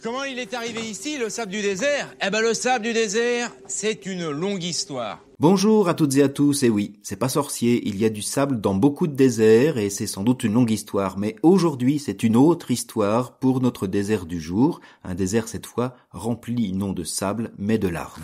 Comment il est arrivé ici, le sable du désert? Le sable du désert, c'est une longue histoire. Bonjour à toutes et à tous, et oui, c'est pas sorcier, il y a du sable dans beaucoup de déserts et c'est sans doute une longue histoire, mais aujourd'hui c'est une autre histoire pour notre désert du jour, un désert cette fois rempli non de sable mais de larmes.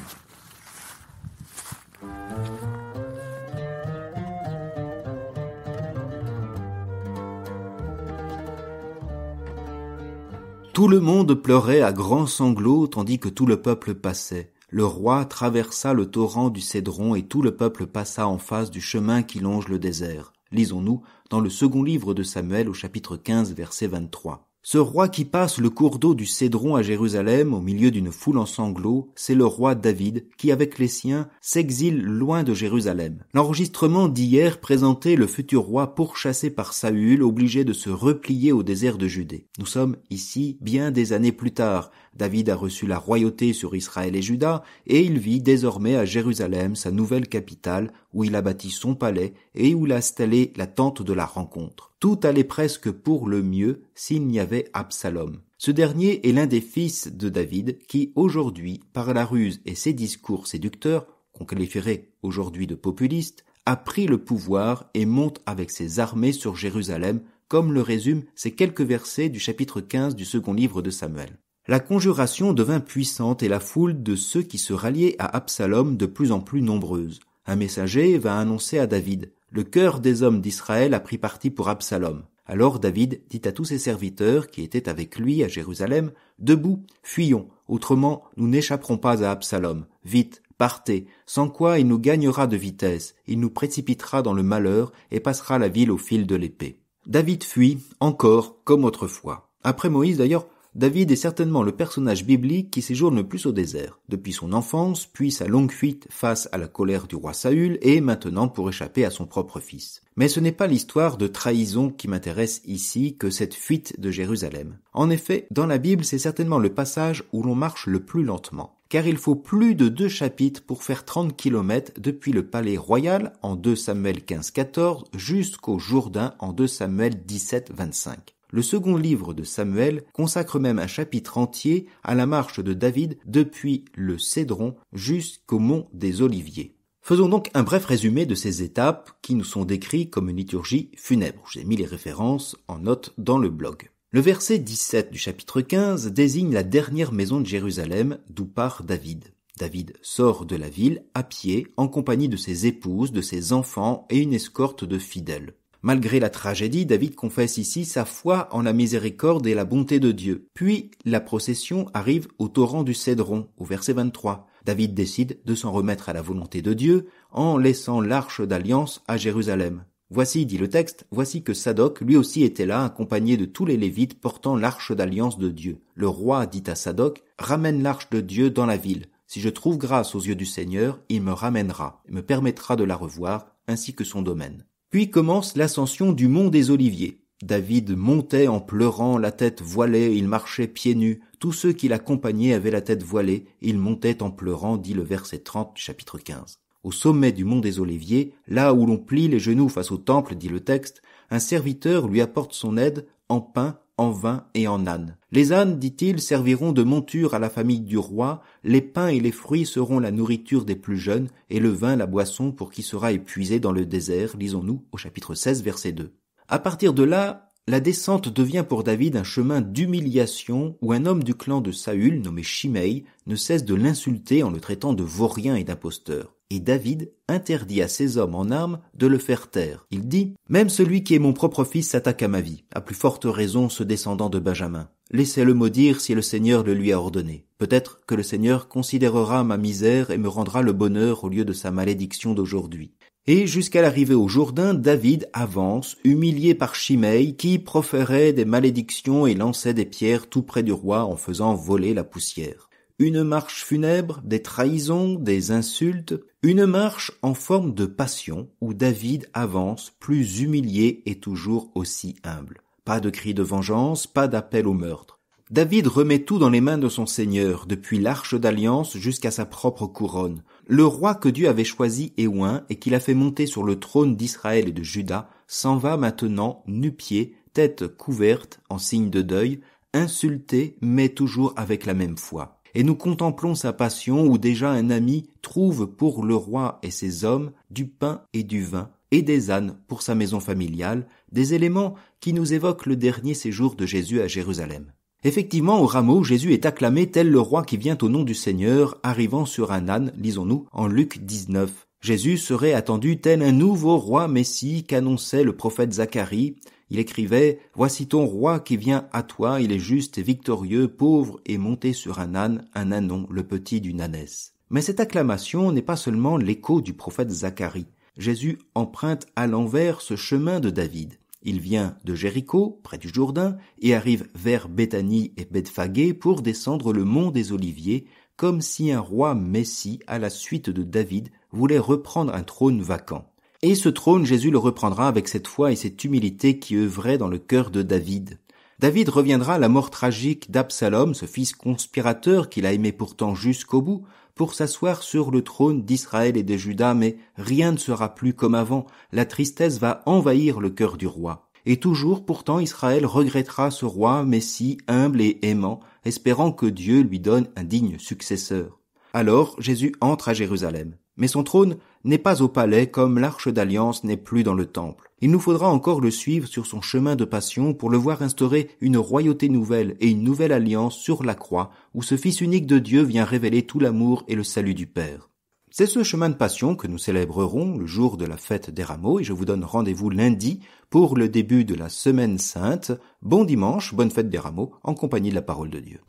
Tout le monde pleurait à grands sanglots tandis que tout le peuple passait. Le roi traversa le torrent du Cédron et tout le peuple passa en face du chemin qui longe le désert. Lisons-nous dans le second livre de Samuel au chapitre 15 verset 23. Ce roi qui passe le cours d'eau du Cédron à Jérusalem au milieu d'une foule en sanglots, c'est le roi David qui avec les siens s'exile loin de Jérusalem. L'enregistrement d'hier présentait le futur roi pourchassé par Saül, obligé de se replier au désert de Judée. Nous sommes ici bien des années plus tard. David a reçu la royauté sur Israël et Juda et il vit désormais à Jérusalem, sa nouvelle capitale, où il a bâti son palais et où il a installé la tente de la rencontre. Tout allait presque pour le mieux s'il n'y avait Absalom. Ce dernier est l'un des fils de David qui, aujourd'hui, par la ruse et ses discours séducteurs, qu'on qualifierait aujourd'hui de populistes, a pris le pouvoir et monte avec ses armées sur Jérusalem, comme le résument ces quelques versets du chapitre 15 du second livre de Samuel. La conjuration devint puissante et la foule de ceux qui se ralliaient à Absalom de plus en plus nombreuse. Un messager va annoncer à David: « Le cœur des hommes d'Israël a pris parti pour Absalom. » Alors David dit à tous ses serviteurs qui étaient avec lui à Jérusalem: « Debout, fuyons, autrement nous n'échapperons pas à Absalom. Vite, partez, sans quoi il nous gagnera de vitesse, il nous précipitera dans le malheur et passera la ville au fil de l'épée. » David fuit, encore comme autrefois. Après Moïse d'ailleurs, David est certainement le personnage biblique qui séjourne le plus au désert, depuis son enfance, puis sa longue fuite face à la colère du roi Saül, et maintenant pour échapper à son propre fils. Mais ce n'est pas l'histoire de trahison qui m'intéresse ici que cette fuite de Jérusalem. En effet, dans la Bible, c'est certainement le passage où l'on marche le plus lentement, car il faut plus de 2 chapitres pour faire 30 kilomètres depuis le palais royal en 2 Samuel 15-14 jusqu'au Jourdain en 2 Samuel 17-25. Le second livre de Samuel consacre même un chapitre entier à la marche de David depuis le Cédron jusqu'au mont des Oliviers. Faisons donc un bref résumé de ces étapes qui nous sont décrites comme une liturgie funèbre. J'ai mis les références en note dans le blog. Le verset 17 du chapitre 15 désigne la dernière maison de Jérusalem d'où part David. David sort de la ville à pied en compagnie de ses épouses, de ses enfants et une escorte de fidèles. Malgré la tragédie, David confesse ici sa foi en la miséricorde et la bonté de Dieu. Puis, la procession arrive au torrent du Cédron, au verset 23. David décide de s'en remettre à la volonté de Dieu en laissant l'arche d'alliance à Jérusalem. Voici, dit le texte, voici que Sadoc lui aussi était là, accompagné de tous les Lévites portant l'arche d'alliance de Dieu. Le roi dit à Sadoc: « Ramène l'arche de Dieu dans la ville. Si je trouve grâce aux yeux du Seigneur, il me ramènera et me permettra de la revoir, ainsi que son domaine. » Puis commence l'ascension du mont des Oliviers. David montait en pleurant, la tête voilée, il marchait pieds nus. Tous ceux qui l'accompagnaient avaient la tête voilée, il montait en pleurant, dit le verset 30 du chapitre 15. Au sommet du mont des Oliviers, là où l'on plie les genoux face au temple, dit le texte, un serviteur lui apporte son aide en pain, en vin et en âne. Les ânes, dit-il, serviront de monture à la famille du roi, les pains et les fruits seront la nourriture des plus jeunes, et le vin la boisson pour qui sera épuisé dans le désert, lisons-nous au chapitre 16, verset 2. À partir de là, la descente devient pour David un chemin d'humiliation où un homme du clan de Saül, nommé Shimei, ne cesse de l'insulter en le traitant de vaurien et d'imposteur. Et David interdit à ses hommes en armes de le faire taire. Il dit: « Même celui qui est mon propre fils s'attaque à ma vie, à plus forte raison ce descendant de Benjamin. Laissez-le maudire si le Seigneur le lui a ordonné. Peut-être que le Seigneur considérera ma misère et me rendra le bonheur au lieu de sa malédiction d'aujourd'hui. » Et jusqu'à l'arrivée au Jourdain, David avance, humilié par Shimei, qui proférait des malédictions et lançait des pierres tout près du roi en faisant voler la poussière. Une marche funèbre, des trahisons, des insultes, une marche en forme de passion où David avance plus humilié et toujours aussi humble. Pas de cri de vengeance, pas d'appel au meurtre. David remet tout dans les mains de son Seigneur, depuis l'arche d'alliance jusqu'à sa propre couronne. Le roi que Dieu avait choisi et oint et qu'il a fait monter sur le trône d'Israël et de Juda s'en va maintenant nu-pieds, tête couverte en signe de deuil, insulté, mais toujours avec la même foi. Et nous contemplons sa passion où déjà un ami trouve pour le roi et ses hommes du pain et du vin et des ânes pour sa maison familiale, des éléments qui nous évoquent le dernier séjour de Jésus à Jérusalem. Effectivement, au rameau, Jésus est acclamé tel le roi qui vient au nom du Seigneur, arrivant sur un âne, lisons-nous en Luc 19. Jésus serait attendu tel un nouveau roi Messie qu'annonçait le prophète Zacharie. Il écrivait « Voici ton roi qui vient à toi, il est juste et victorieux, pauvre et monté sur un ânon, le petit d'une ânesse. » Mais cette acclamation n'est pas seulement l'écho du prophète Zacharie. Jésus emprunte à l'envers ce chemin de David. Il vient de Jéricho, près du Jourdain, et arrive vers Béthanie et Bethphagée pour descendre le mont des Oliviers, comme si un roi Messie, à la suite de David, voulait reprendre un trône vacant. Et ce trône, Jésus le reprendra avec cette foi et cette humilité qui œuvraient dans le cœur de David. David reviendra à la mort tragique d'Absalom, ce fils conspirateur qu'il a aimé pourtant jusqu'au bout, pour s'asseoir sur le trône d'Israël et de Juda, mais rien ne sera plus comme avant, la tristesse va envahir le cœur du roi. Et toujours, pourtant, Israël regrettera ce roi Messie humble et aimant, espérant que Dieu lui donne un digne successeur. Alors, Jésus entre à Jérusalem. Mais son trône n'est pas au palais comme l'arche d'alliance n'est plus dans le temple. Il nous faudra encore le suivre sur son chemin de passion pour le voir instaurer une royauté nouvelle et une nouvelle alliance sur la croix où ce Fils unique de Dieu vient révéler tout l'amour et le salut du Père. C'est ce chemin de passion que nous célébrerons le jour de la fête des Rameaux et je vous donne rendez-vous lundi pour le début de la Semaine Sainte. Bon dimanche, bonne fête des Rameaux en compagnie de la parole de Dieu.